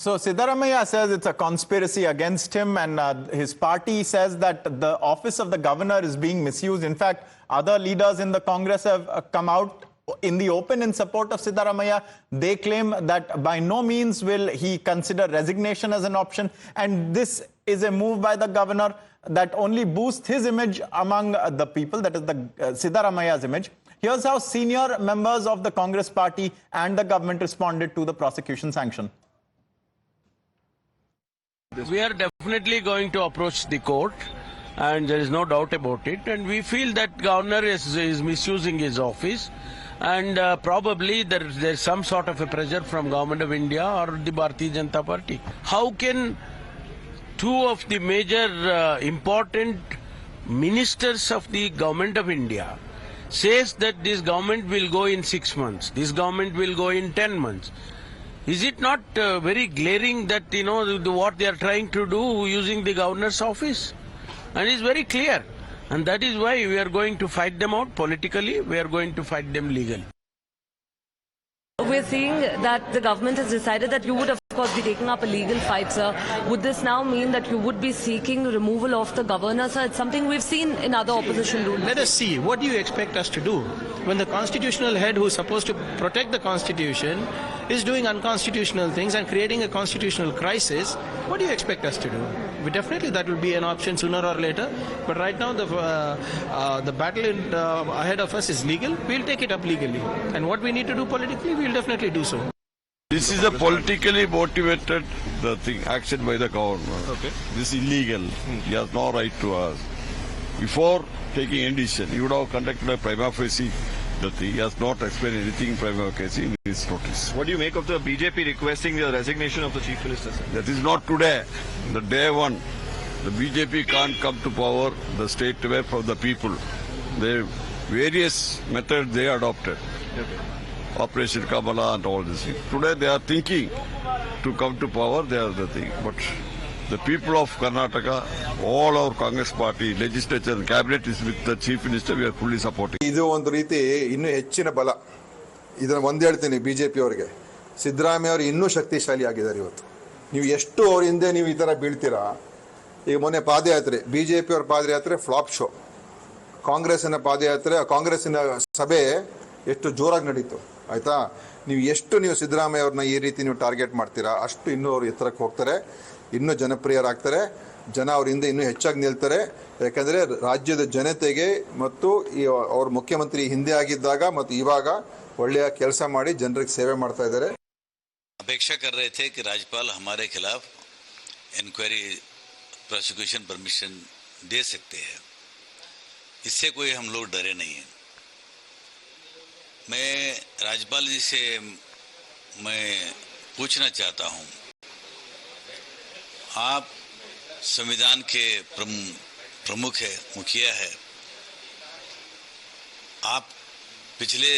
So Siddaramaiah says it's a conspiracy against him, and his party says that the office of the governor is being misused. In fact, other leaders in the Congress have come out in the open in support of Siddaramaiah. They claim that by no means will he consider resignation as an option, and this is a move by the governor that only boosts his image among the people, that is the Siddaramaiah's image. Here's how senior members of the Congress party and the government responded to the prosecution sanction. We are definitely going to approach the court, and there is no doubt about it. And we feel that governor is misusing his office, and probably there's some sort of a pressure from Government of India or the Bharatiya Janata Party. How can two of the major important ministers of the Government of India says that this government will go in 6 months, this government will go in 10 months? Is it not very glaring that, what they are trying to do using the governor's office? And it's very clear. And that is why we are going to fight them out politically. We are going to fight them legally. We're seeing that the government has decided that you would, of course, be taking up a legal fight, sir. Would this now mean that you would be seeking removal of the governor, sir? It's something we've seen in other opposition rulings. Let us see. What do you expect us to do? When the constitutional head who is supposed to protect the constitution is doing unconstitutional things and creating a constitutional crisis, what do you expect us to do? Definitely that will be an option sooner or later. But right now the battle ahead of us is legal. We'll take it up legally. And what we need to do politically, we'll definitely do so. This is a politically motivated action by the government. Okay. This is illegal. He has no right to us. Before taking any decision, he would have conducted a prima facie. He has not explained anything prima facie in his notice. What do you make of the BJP requesting the resignation of the Chief Minister, sir? That is not today. The day one, the BJP can't come to power, the state away from the people. The various methods they adopted. Okay. Operation Kamala and all this thing. Today they are thinking to come to power, they are the thing. But the people of Karnataka, all our Congress party, legislature and cabinet is with the Chief Minister, we are fully supporting. ಇದು ಒಂದು ರೀತಿ ಇನ್ನೂ ಹೆಚ್ಚಿನ ಬಲ. ಇದನ್ನು ಒಂದು ಹೇಳ್ತೀನಿ BJP ಅವರಿಗೆ, ಸಿದ್ದರಾಮಯ್ಯ ಅವರು ಇನ್ನೂ ಶಕ್ತಿಶಾಲಿ ಆಗಿದ್ದಾರೆ ಇವತ್ತು. ನೀವು ಎಷ್ಟು ಅವ್ರ ಹಿಂದೆ ನೀವು ಈ ಥರ ಬೀಳ್ತೀರಾ. ಈಗ ಮೊನ್ನೆ ಪಾದಯಾತ್ರೆ, ಬಿಜೆಪಿ ಅವರ ಪಾದಯಾತ್ರೆ ಫ್ಲಾಪ್ ಶೋ. ಕಾಂಗ್ರೆಸ್ಸಿನ ಪಾದಯಾತ್ರೆ, ಕಾಂಗ್ರೆಸ್ಸಿನ ಸಭೆ ಎಷ್ಟು ಜೋರಾಗಿ ನಡೀತು ಆಯ್ತಾ. ನೀವು ಎಷ್ಟು ನೀವು ಸಿದ್ದರಾಮಯ್ಯ ಅವ್ರನ್ನ ಈ ರೀತಿ ನೀವು ಟಾರ್ಗೆಟ್ ಮಾಡ್ತೀರಾ, ಅಷ್ಟು ಇನ್ನೂ ಅವರು ಎತ್ತರಕ್ಕೆ ಹೋಗ್ತಾರೆ, ಇನ್ನೂ ಜನಪ್ರಿಯರಾಗ್ತಾರೆ, ಜನ ಅವ್ರ ಹಿಂದೆ ಇನ್ನೂ ಹೆಚ್ಚಾಗಿ ನಿಲ್ತಾರೆ. ಯಾಕಂದರೆ ರಾಜ್ಯದ ಜನತೆಗೆ ಮತ್ತು ಅವ್ರ ಮುಖ್ಯಮಂತ್ರಿ ಹಿಂದೆ ಆಗಿದ್ದಾಗ ಮತ್ತು ಇವಾಗ ಒಳ್ಳೆಯ ಕೆಲಸ ಮಾಡಿ ಜನರಿಗೆ ಸೇವೆ ಮಾಡ್ತಾ ಇದ್ದಾರೆ. अपेक्षा कर रहे थे कि राज्यपाल हमारे खिलाफ इंक्वायरी प्रोसिक्यूशन परमिशन दे सकते हैं, इससे कोई हम लोग डरे नहीं हैं. मैं राज्यपाल जी से मैं पूछना चाहता हूं, आप संविधान के प्रमुख है, मुखिया है, आप पिछले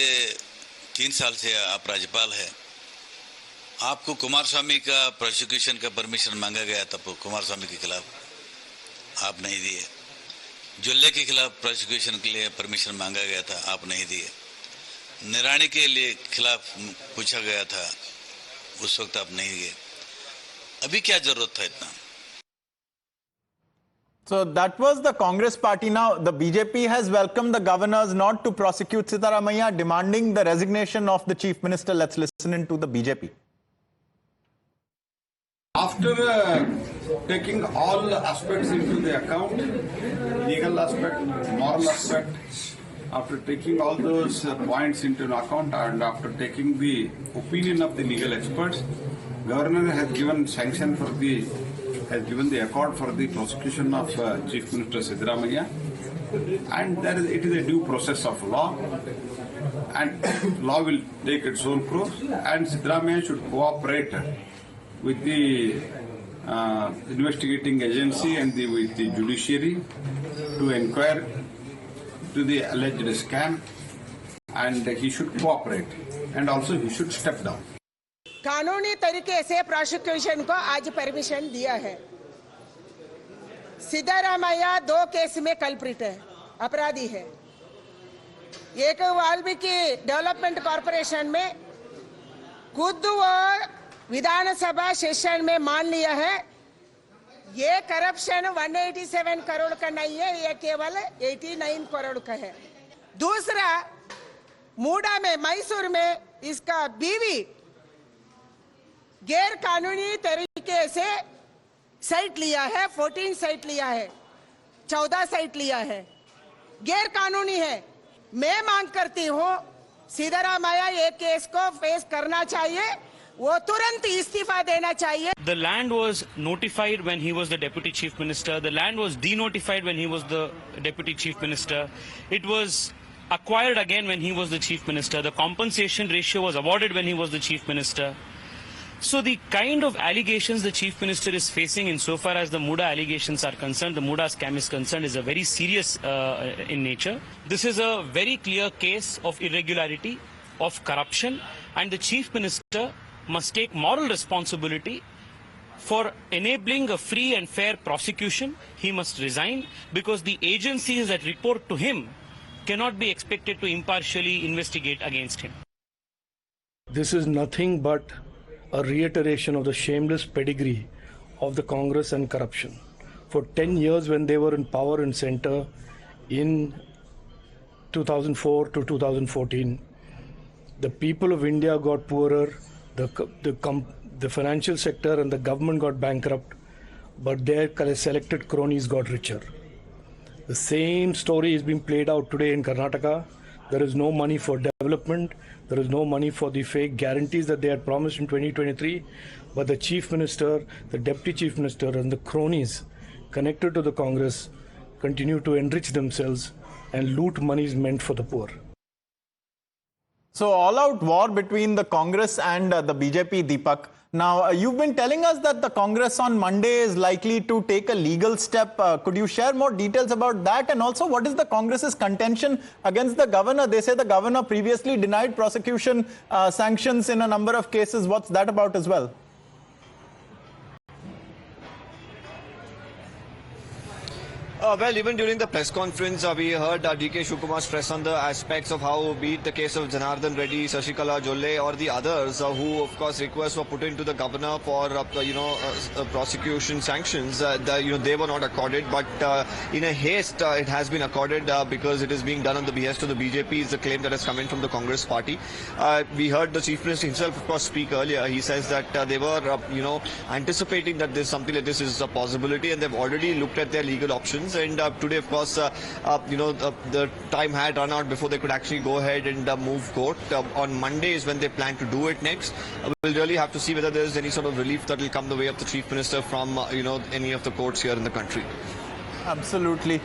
3 साल से आप राज्यपाल है. आपको कुमारस्वामी का प्रोसिक्यूशन का परमिशन मांगा गया था, कुमारस्वामी के खिलाफ आप नहीं दिए. जुल्ले के खिलाफ प्रोसिक्यूशन के लिए परमिशन मांगा गया था, आप नहीं दिए. निराणी के लिए खिलाफ पूछा गया था, उस वक्त आप नहीं दिए. अभी क्या जरूरत था इतना? So that was the Congress party. Now the BJP has welcomed the governors not to prosecute Siddaramaiah, demanding the resignation of the Chief Minister. Let's listen into the BJP. After taking all aspects into the account, legal aspect, moral aspect, after taking all those points into account and after taking the opinion of the legal experts, Governor has given sanction for has given the accord for the prosecution of Chief Minister Siddaramaiah, and it is a due process of law, and law will take its own course, and Siddaramaiah should cooperate with the investigating agency and with the judiciary to inquire to the alleged scam, and he should cooperate, and also he should step down. कानूनी तरीके से prosecution को आज permission दिया है. Siddaramaiah 2 case में culprit है, अपराधी है. एक वाल्मीकि डेवलपमेंट कॉर्पोरेशन में खुद वो विधानसभा सेशन में मान लिया है ये करप्शन 187 करोड़ का नहीं है, ये केवल 89 करोड़ का है। दूसरा, मूडा में, मैसूर में इसका बीवी गैर कानूनी तरीके से साइट लिया है, 14 साइट लिया है, 14 साइट लिया है, गैर कानूनी है। मैं मांग करती हूँ सिद्धरामैया ये केस को फेस करना चाहिए, वो तुरंत इस्तीफा देना चाहिए। The land was notified when he was the deputy chief minister. The land was denotified when he was the deputy chief minister. It was acquired again when he was the chief minister. The compensation ratio was awarded when he was the chief minister. So the kind of allegations the chief minister is facing insofar as the Mooda allegations are concerned, the Mooda scam is concerned, is a very serious in nature. This is a very clear case of irregularity, of corruption, and the chief minister must take moral responsibility for enabling a free and fair prosecution. He must resign because the agencies that report to him cannot be expected to impartially investigate against him. This is nothing but a reiteration of the shameless pedigree of the Congress and corruption. For 10 years when they were in power and center in 2004 to 2014, the people of India got poorer, the financial sector and the government got bankrupt, but their selected cronies got richer. The same story is being played out today in Karnataka. There is no money for development. There is no money for the fake guarantees that they had promised in 2023. But the chief minister, the deputy chief minister, and the cronies connected to the Congress continue to enrich themselves and loot monies meant for the poor. So all-out war between the Congress and the BJP, Deepak. Now, you've been telling us that the Congress on Monday is likely to take a legal step. Could you share more details about that? And also, what is the Congress's contention against the governor? They say the governor previously denied prosecution sanctions in a number of cases. What's that about as well? Well, even during the press conference, we heard D.K. Shivakumar stress on the aspects of how, be it the case of Janardhan Reddy, Shashikala Jolle, or the others who, of course, requests were put into the governor for, prosecution sanctions. They were not accorded, but in a haste, it has been accorded because it is being done on the behest of the BJP. Is the claim that has come in from the Congress party. We heard the Chief Minister himself, of course, speak earlier. He says that they were, anticipating that there's something like this is a possibility, and they've already looked at their legal options. And today, of course, the time had run out before they could actually go ahead and move court. On Monday is when they plan to do it next. We'll really have to see whether there's any sort of relief that will come the way of the Chief Minister from, any of the courts here in the country. Absolutely.